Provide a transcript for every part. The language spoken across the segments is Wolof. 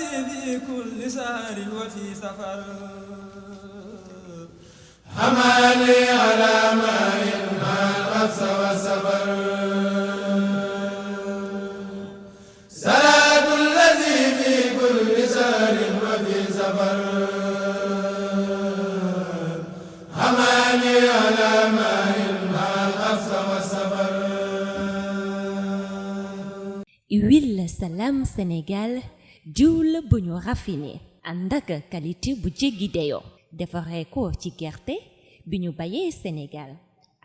في كل سهر وفي سفر حماني على ماء مع الأبس والسفر صلاة الذي في كل سهر وفي سفر حماني على ماء مع الأبس والسفر. Huile Salam Sénégal diw la bu ñu raffiné ànd ak qualité bu jéggi dayoo defaree ko ci gerte bi ñu bayee Sénégal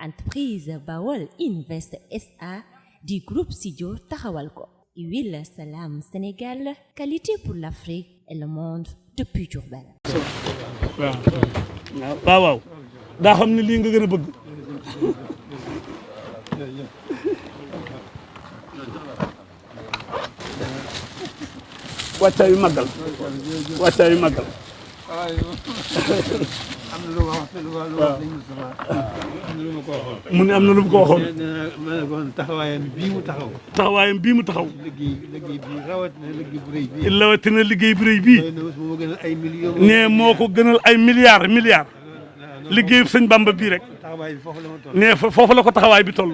entreprise Bawol Invest SA du groupe Sidio taxawal ko. Huile Salam Sénégal, qualité pour l'Afrique et le monde depuis Diourbel. waaw daa xam ne lii nga gën a bëgg. wàccaayu màggal wàccaayu màggal. am na lu ma wax mu ne am na lu mu ko waxoon. ma ne ko taxawaayam bii mu taxaw. taxawaayam bii mu taxaw. liggéey bi rawatina liggéey bu rëy bii. rawatina liggéey bu rëy bii. moo gënal ay millions. nee moo ko gënal ay milliards. liggéeyu sëñ Bamba bii rek. taxawaay bi foofu la ma toll. nee foofu la ko taxawaay bi toll.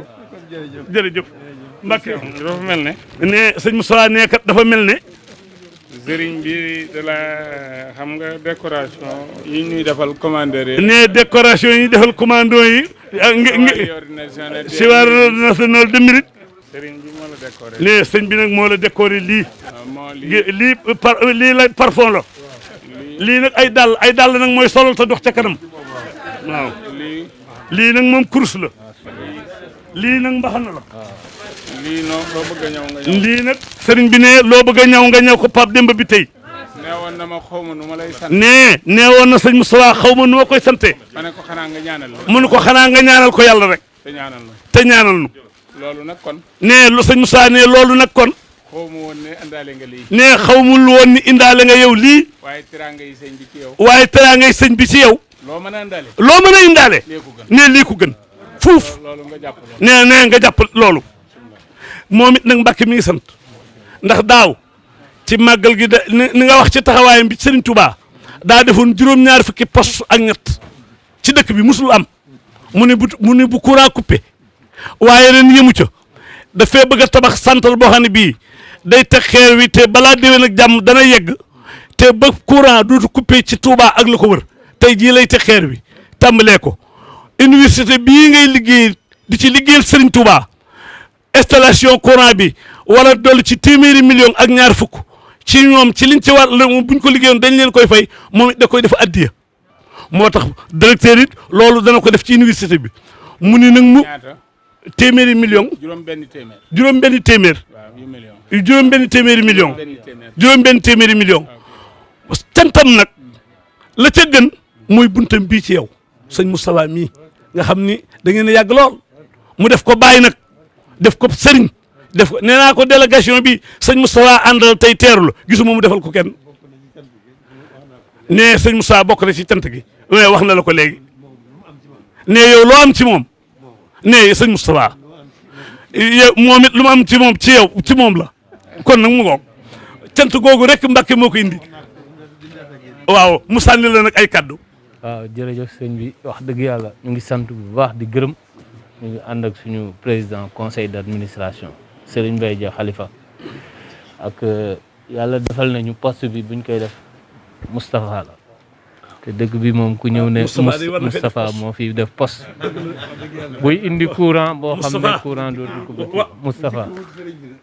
jërëjëf. Mbacke dafa mel ne. nee sëñ Moussa nee kat dafa mel ne. sëriñ bi de la xam nga décoration yi ñuy defal commandeur yi. nee décoration yi ñuy defal commando yi. Chevalier national de mérite. sëriñ bi moo la décoré. nee sëñ bi nag moo la décoré lii. lii la parfum la. lii nag ay dàll nag mooy solal te dox ca kanam. waaw lii nag moom course la. lii nag mbaxana la. lii noo loo bëgg a ñëw nga ñëw. lii nag sëriñ bi ne loo bëgg a ñëw nga ñëw ko Pape Demba bi tey. neewoon na ma xaw ma nu ma lay sant. neewoon na sëñ Moussa xaw ma nu ma koy sante. ma ne ko xanaa nga ñaanal la. mu ne ko xanaa nga ñaanal ko yàlla rek. te ñaanal nu. loolu nag kon. lu sëñ Moussa ne loolu nag kon. xaw ma woon ne indaale nga lii. xawmul woon ni indaale nga yow lii. waaye teraanga yi sëñ bi ci yow. waaye teraanga yi sëñ bi ci yow. loo mën a indaale. lii ko gën. fuuf. loolu nga jàpp nga jàpp loolu. moom it nag Mbàkke mi ngi sant ndax daaw ci màggal gi ni nga wax ci taxawaayam bi Serigne Touba daa defoon juróom-ñaar fukki poste ak ñett ci dëkk bi musul am mu ne bu courant coupé waaye ren yëmu ca dafay bëgg a tabax central boo xam ne bii day teg xeer wi te balaa déwén ak jàmm dana yegg te ba courant dootu coupé ci Touba ak la ko wër tey jii lay teg xeer wi tàmbalee ko université bii ngay liggéey di ci liggéeyal Serigne Touba. installation courant bi wala dolli ci téeméeri million ak ñaar fukk ci ñoom ci liñ ci war buñ ko liggéeyoon dañ leen koy fay moom it da koy def addiya moo tax directeur it loolu dana ko def ci université bi mu ni nag mu téeméeri million juróom-benn téeméer juróom-benn téeméeri million cantam nag la ca gën mooy buntam bii ci yow sëñ Moustapha mii nga xam ni da ngeen a yàgg lool mu def ko bàyyi nag def ko sëriñ def ko nee naa ko délégation bi sëñ Moustapha àndal tey teeru la gisuma mu defal ko kenn nee sëñ Moustapha bokk na ci cant gi mais wax na la ko léegi nee yow loo am ci moom nee sëñ Moustapha yow moom it lu mu am ci moom ci yow ci moom la kon nag mu ngoog cant googu rek Mbàkke moo ko indi waaw mu sànni la nag ay kaddu. waaw jërëjëf sëñ bi wax dëgg yàlla ñu ngi sant bu baax di gërëm. ñu ngi ànd ak suñu président conseil d'administration Serigne Mbaye Dia Khalifa ak yàlla defal nañu poste bi buñ koy def Moustapha la te dëkk bi moom ku ñëw ne Moustapha moo fi def poste buy indi courant boo xam ne courant dootu ko bëgg Moustapha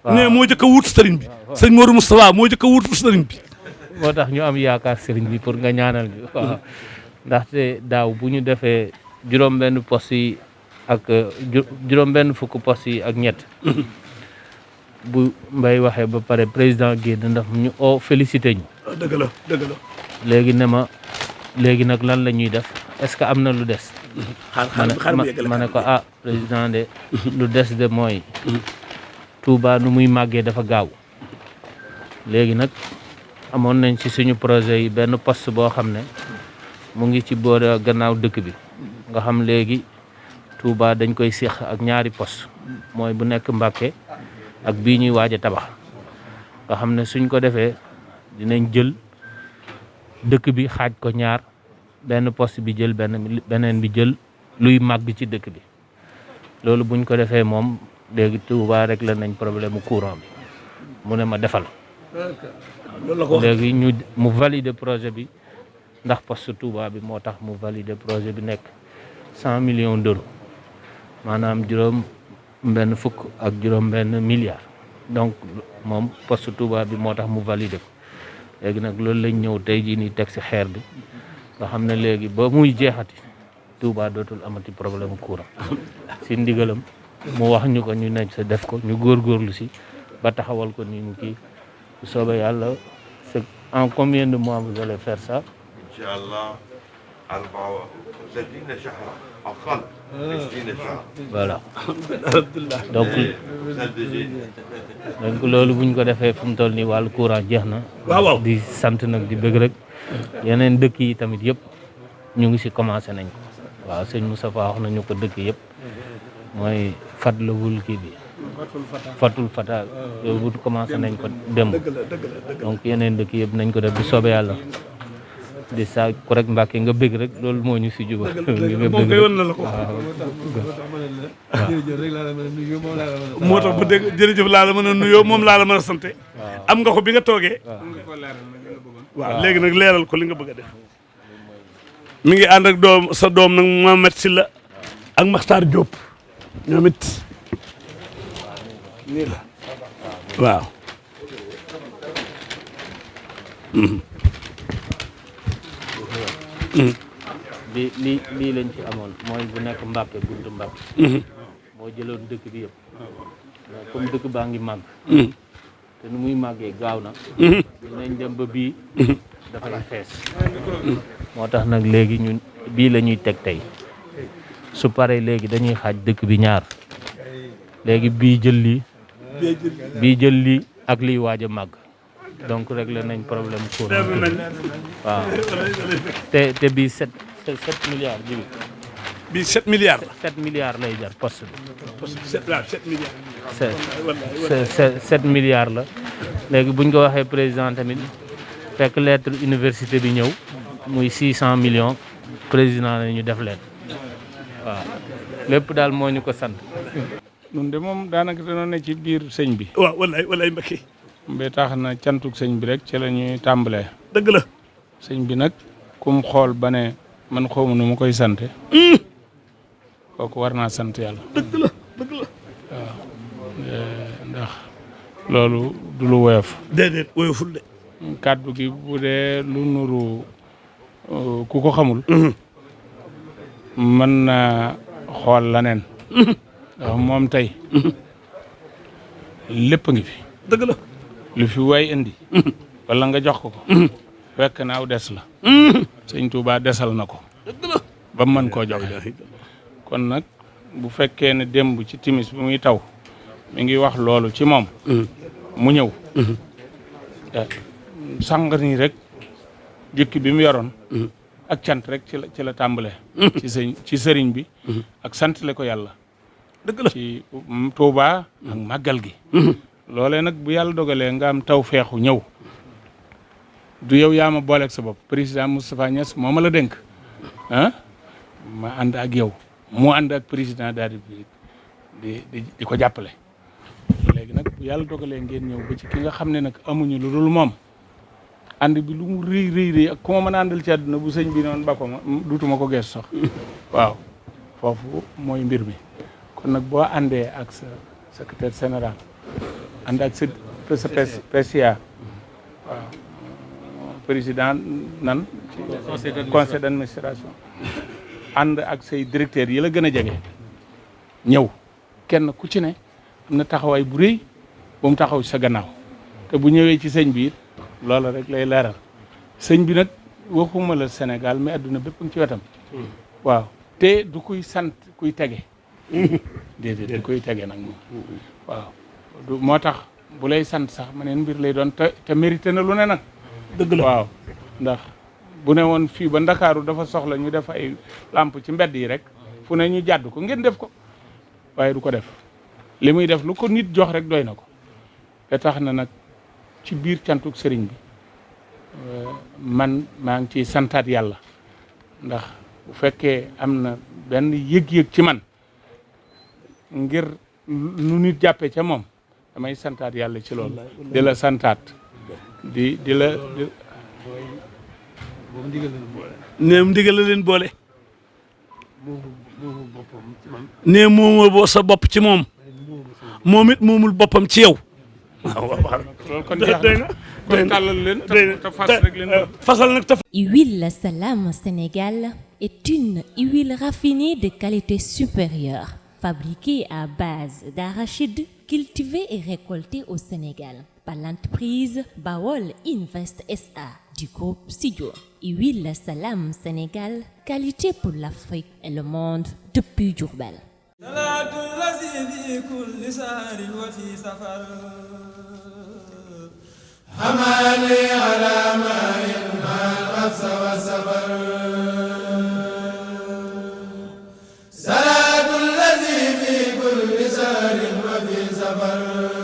ne moo jëkk a wut sëriñ bi sëñ Modou Moustapha moo jëkk a wut sëriñ bi moo tax ñu am yaakaar sëriñ bi pour nga ñaanal ñu waaw ndaxte daaw bu ñu defee juróom-benn poste yi ak juróom-benn fukk poste yi ak ñett bu Mbaye waxee ba pare président génn ndax ñu félicité ñu. dëgg la. léegi ne ma léegi nag lan la ñuy def est-ce que am na lu des. ma ne ko président de lu des de mooy. Touba nu muy màggee dafa gaaw. léegi nag amoon nañ ci suñu projet yi benn poste boo xam ne mu ngi ci boor gannaaw dëkk bi nga xam léegi. Touba dañ koy séq ak ñaari poste mooy bu nekk Mbàkke ak bii ñuy waaj a tabax nga xam ne suñ ko defee dinañ jël dëkk bi xaaj ko ñaar benn poste bi jël beneen bi jël luy màgg ci dëkk bi loolu buñ ko defee moom léegi Touba rek la nañ problème mu courant bi mu ne ma defal léegi mu valider projet bi ndax poste Touba bi moo tax mu valider projet bi nekk 100 millions d'euros maanaam juróom-benn fukk ak juróom-benn milliards donc moom poste Touba bi moo tax mu valider ko léegi nag loolu lañ ñëw tey jii nii teg ci xeer bi nga xam ne léegi ba muy jeexati Touba dootul amati problème courant ci ndigalam mu wax ñu ko ñu nekk sa def ko ñu góorgóorlu ci ba taxawal ko ni mu kii bu soobee yàlla c'est en combien de mois vous allez faire ça? Inch'Allah 34 شهرا أقل 20 شهرا. Voilà. donc loolu buñ ko defee fu mu toll nii wàllu courant jeex na. waaw di sant nag di bëgg rek yeneen dëkk yi tamit yëpp ñu ngi ci commencé nañ ko waaw sëñ Moustapha wax nañu ko dëkk yëpp mooy Fadlawul kii bi Fatul Fata bu commencé nañ ko démb donc yeneen dëkk yëpp nañ ko def bu soobee yàlla di saa ko rek Mbàkke nga bëgg rek loolu moo ñu ci jubal nga bëgg rek moo tax bu dégg jërëjëf laa la mën a nuyoo moom laa la mën a sante am nga ko bi nga toogee waaw léegi nag leeral ko li nga bëgg a def mi ngi ànd ak sa doom nag Mohamed Sylla ak Makhtar Diop ñoom it nii la waaw lii lañ ci amoon mooy bu nekk Mbàkke buntu Mbàkke moo jëloon dëkk bi yëpp comme dëkk baa ngi màgg te nu muy màggee gaaw na dinañ dem ba bii dafay fees moo tax nag léegi ñun bii la ñuy teg tey su paree léegi dañuy xaaj dëkk bi ñaar léegi bii jël lii ak liy waaj a màgg donc réglé nañ problème courant waaw te bii 7 milliards ji bii 7 milliards la 7 milliards lay jar poste bi 7 milliards 7 milliards la léegi buñ ko waxee président tamit fekk lettre université bi ñëw muy 600 millions président la ñu def leen waaw lépp daal moo ñu ko sant. nun de moom daanaka dañoo ne ci biir sëñ bi. waaw wallaay Mbacké. ba tax na cantuk sëñ bi rek ci la ñuy tàmbalee. dëgg la. sëñ bi nag kum xool ba ne man xawma nu ma koy sante kooku war naa sant yàlla. dëgg la. waaw ndax loolu du lu woyof. déedéet woyoful de. kàddu gi bu dee lu nuru ku ko xamul. mën na xool laneen. ndax moom tey lépp ngi fi. dëgg la. lu fi waay indi. wala nga jox ko. fekk na aw des la. sëñ Touba desal na ko. dëgg la. ba mën koo joxe. kon nag bu fekkee ne démb ci timis bi muy taw mi ngi wax loolu ci moom. mu ñëw. sàng nii rek jukki bi mu yoroon. ak cant rek ci la tàmbalee. ci sëriñ bi. ak santale ko yàlla. dëgg la ci Touba ak màggal gi. loolee nag bu yàlla dogalee nga am taw feexu ñëw. du yow yaa ma booleeg sa bopp président Moustapha Niass moo ma la dénk ma ànd ak yow mu ànd ak président de la République di ko jàppale. léegi nag bu yàlla dogalee ngeen ñëw ba ci ki nga xam ne nag amuñu lu dul moom ànd bi lu mu rëy ak ku ma mën a àndal ci àdduna bu sëñ bi noonu ba ko ma duutuma ko gees sax waaw foofu mooy mbir mi. kon nag boo àndee ak sa secrétaire général ànd ak sa PCA waaw président nan conseil d'administration ànd ak say directeurs yi la gën a jege ñëw kenn ku ci ne am na taxawaay bu rëy bu mu taxaw sa gannaaw te bu ñëwee ci sëñ bi it loola rek lay leeral sëñ bi nag waxuma la Sénégal mais adduna bépp ngi ci wetam waaw te du kuy sant kuy tege déedéet du koy tege nag moom waaw moo tax bu lay sant sax ma neen mbir lay doon te mérité na lu ne nag dëgg la waaw ndax bu ne woon fii ba Ndakaaru dafa soxla ñu def ay lamp ci mbedd yi rek fu ne ñu jàdd ko ngeen def ko waaye du ko def li muy def lu ko nit jox rek doy na ko te tax na nag ci biir cantuk sëriñ bi man maa ngi ciy santaat yàlla ndax bu fekkee am na benn yëg-yëg ci man ngir nu nit jàppee ca moom damay santaat yàlla ci loolu di la santaat di la neem ndigal la leen boole nee moomoo sa bopp ci moom moom it moomul boppam ci yow loolu kon jeex na kon tàllal leen te fas rek leen fasal nag taf. Huile Salam Sénégal est une huile raffinée de qualité supérieure, fabriquée à base d'arachide cultivé et récolté au Sénégal par l'entreprise Bawol Invest SA du groupe Sidio. Huile Salam Sénégal, qualité pour l'Afrique et le monde depuis Diourbel. حماني على ماء ما الغص والسفر صلاة الذي في كل سار وفي سفر